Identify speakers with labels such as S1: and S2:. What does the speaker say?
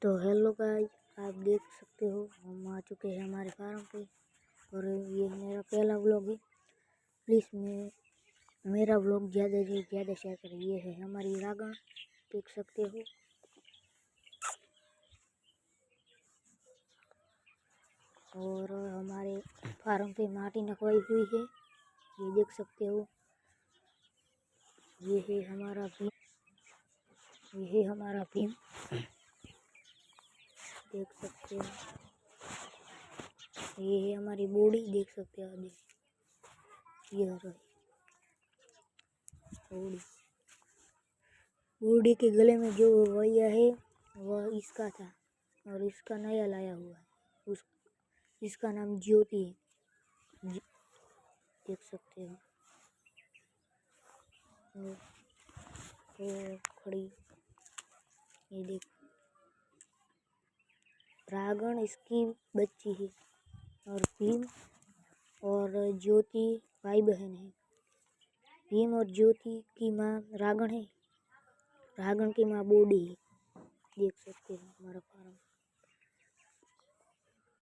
S1: तो hello guys, आप देख सकते हो हम आ चुके हैं हमारे फार्म पे। और ये मेरा पहला व्लॉग है। प्लीज़ मेरा व्लॉग ज़्यादा से ज़्यादा शेयर करें। ये है हमारी रागण, देख सकते हो। और हमारे फार्म पे माटी नकवाई हुई है, ये देख सकते हो। ये है हमारा भीम, ये है हमारा भीम, देख सकते हो। ये है हमारी बॉडी, देख सकते हो। ये रही बॉडी। बॉडी के गले में जो वैया है वह इसका था और इसका नया लाया हुआ है। इसका नाम ज्योति है, देख सकते हो। और खड़ी, ये देख, रागण इसकी बच्ची है। और भीम और ज्योति भाई बहन है। भीम और ज्योति की माँ रागण है, रागण की माँ बॉडी है, देख सकते हो हमारा फार्म।